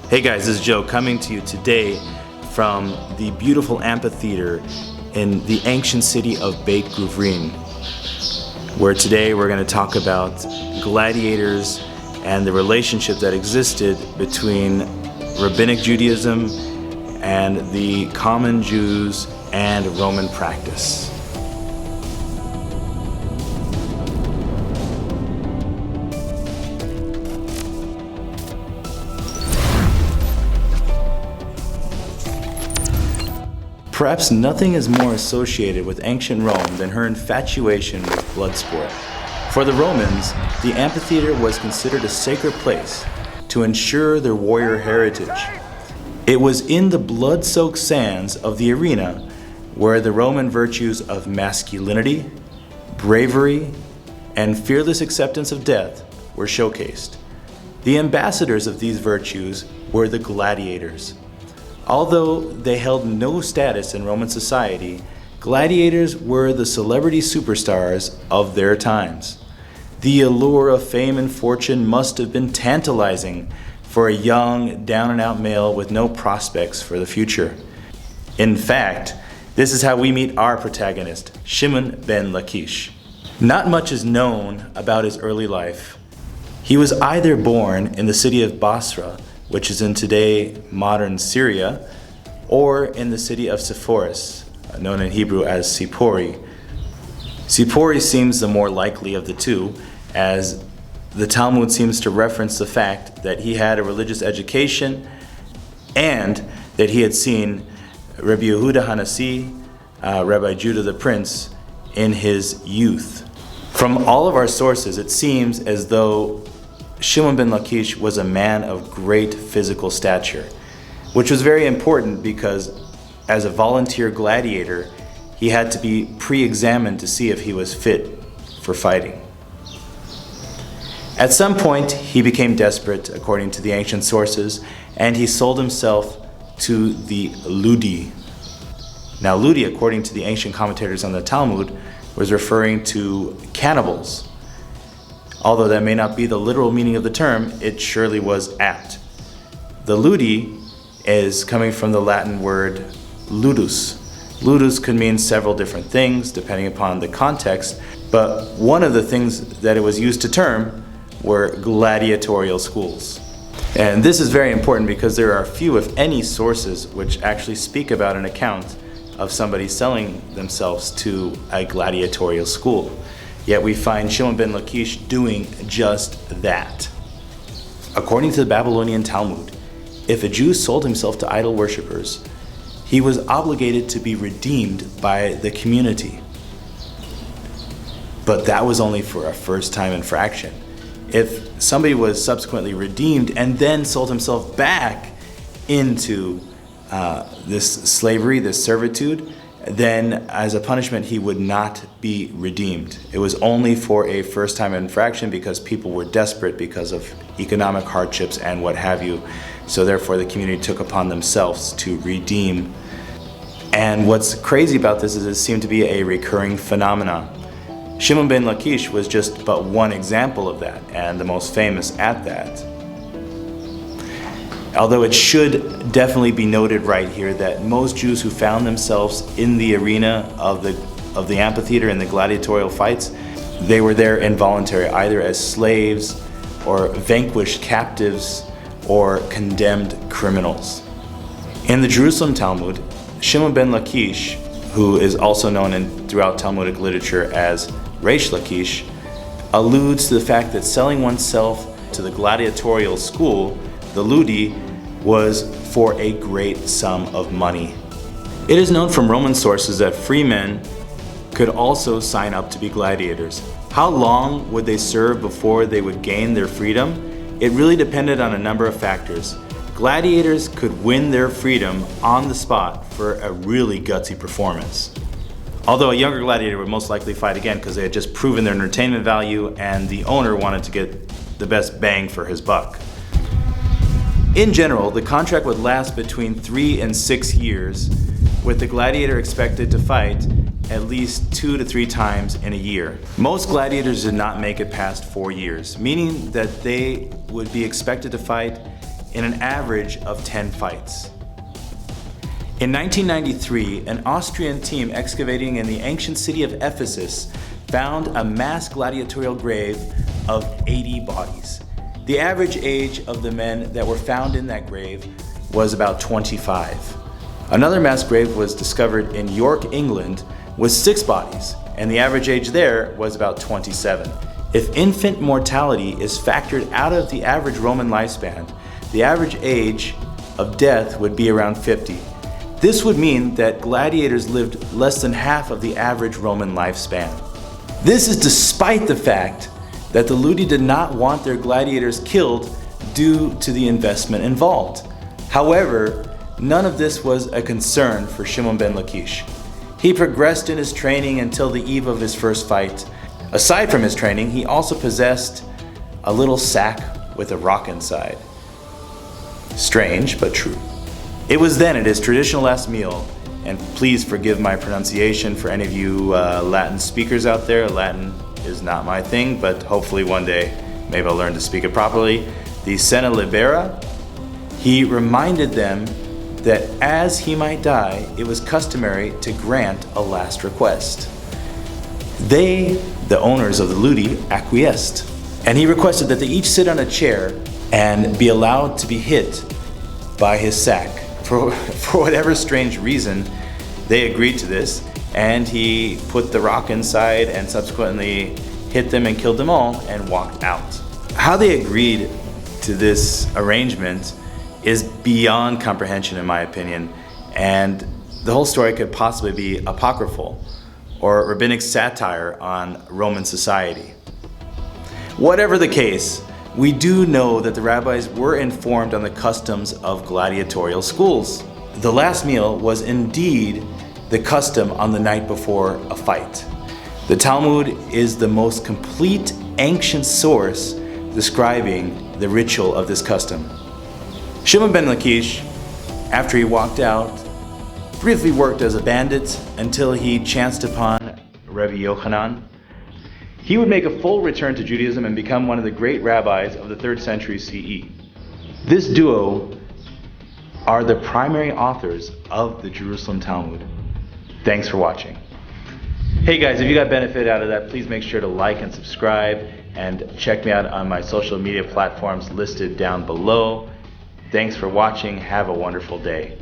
Hey guys, this is Joe coming to you today from the beautiful amphitheater in the ancient city of Beit Guvrin, where today we're going to talk about gladiators and the relationship that existed between Rabbinic Judaism and the common Jews and Roman practice. Perhaps nothing is more associated with ancient Rome than her infatuation with blood sport. For the Romans, the amphitheater was considered a sacred place to ensure their warrior heritage. It was in the blood-soaked sands of the arena where the Roman virtues of masculinity, bravery, and fearless acceptance of death were showcased. The ambassadors of these virtues were the gladiators. Although they held no status in Roman society, gladiators were the celebrity superstars of their times. The allure of fame and fortune must have been tantalizing for a young, down-and-out male with no prospects for the future. In fact, this is how we meet our protagonist, Shimon ben Lakish. Not much is known about his early life. He was either born in the city of Bosra, which is in today modern Syria, or in the city of Sepphoris, known in Hebrew as Sepphoris. Sepphoris seems the more likely of the two, as the Talmud seems to reference the fact that he had a religious education and that he had seen Rabbi Yehuda Hanasi, Rabbi Judah the Prince, in his youth. From all of our sources, it seems as though Shimon ben Lakish was a man of great physical stature, which was very important because as a volunteer gladiator, he had to be pre-examined to see if he was fit for fighting. At some point, he became desperate, according to the ancient sources, and he sold himself to the Ludi. Now, Ludi, according to the ancient commentators on the Talmud, was referring to cannibals. Although that may not be the literal meaning of the term, it surely was apt. The Ludi is coming from the Latin word ludus. Ludus could mean several different things depending upon the context, but one of the things that it was used to term were gladiatorial schools. And this is very important because there are few, if any, sources which actually speak about an account of somebody selling themselves to a gladiatorial school. Yet we find Shimon ben Lakish doing just that. According to the Babylonian Talmud, if a Jew sold himself to idol worshippers, he was obligated to be redeemed by the community. But that was only for a first-time infraction. If somebody was subsequently redeemed and then sold himself back into this slavery, this servitude, then as a punishment he would not be redeemed. It was only for a first-time infraction because people were desperate because of economic hardships and what have you. So therefore the community took upon themselves to redeem. And what's crazy about this is it seemed to be a recurring phenomenon. Shimon ben Lakish was just but one example of that, and the most famous at that. Although it should definitely be noted right here that most Jews who found themselves in the arena of the amphitheater in the gladiatorial fights, they were there involuntary, either as slaves or vanquished captives or condemned criminals. In the Jerusalem Talmud, Shimon ben Lakish, who is also known throughout Talmudic literature as Reish Lakish, alludes to the fact that selling oneself to the gladiatorial school, the Ludi, was for a great sum of money. It is known from Roman sources that free men could also sign up to be gladiators. How long would they serve before they would gain their freedom? It really depended on a number of factors. Gladiators could win their freedom on the spot for a really gutsy performance. Although a younger gladiator would most likely fight again because they had just proven their entertainment value and the owner wanted to get the best bang for his buck. In general, the contract would last between 3 and 6 years, with the gladiator expected to fight at least 2 to 3 times in a year. Most gladiators did not make it past 4 years, meaning that they would be expected to fight in an average of 10 fights. In 1993, an Austrian team excavating in the ancient city of Ephesus found a mass gladiatorial grave of 80 bodies. The average age of the men that were found in that grave was about 25. Another mass grave was discovered in York, England, with 6 bodies, and the average age there was about 27. If infant mortality is factored out of the average Roman lifespan, the average age of death would be around 50. This would mean that gladiators lived less than half of the average Roman lifespan. This is despite the fact that the Ludi did not want their gladiators killed due to the investment involved. However, none of this was a concern for Shimon ben Lakish. He progressed in his training until the eve of his first fight. Aside from his training, he also possessed a little sack with a rock inside. Strange, but true. It was then at his traditional last meal, and please forgive my pronunciation for any of you Latin speakers out there. Latin is not my thing, but hopefully one day maybe I'll learn to speak it properly. The Sena Libera, he reminded them that as he might die, it was customary to grant a last request. They, the owners of the Ludi, acquiesced, and he requested that they each sit on a chair and be allowed to be hit by his sack. For whatever strange reason, they agreed to this, and he put the rock inside and subsequently hit them and killed them all and walked out. How they agreed to this arrangement is beyond comprehension in my opinion, and the whole story could possibly be apocryphal or rabbinic satire on Roman society. Whatever the case, we do know that the rabbis were informed on the customs of gladiatorial schools. The last meal was indeed the custom on the night before a fight. The Talmud is the most complete ancient source describing the ritual of this custom. Shimon ben Lakish, after he walked out, briefly worked as a bandit until he chanced upon Rabbi Yochanan. He would make a full return to Judaism and become one of the great rabbis of the 3rd century CE. This duo are the primary authors of the Jerusalem Talmud. Thanks for watching. Hey guys, if you got benefit out of that, please make sure to like and subscribe and check me out on my social media platforms listed down below. Thanks for watching. Have a wonderful day.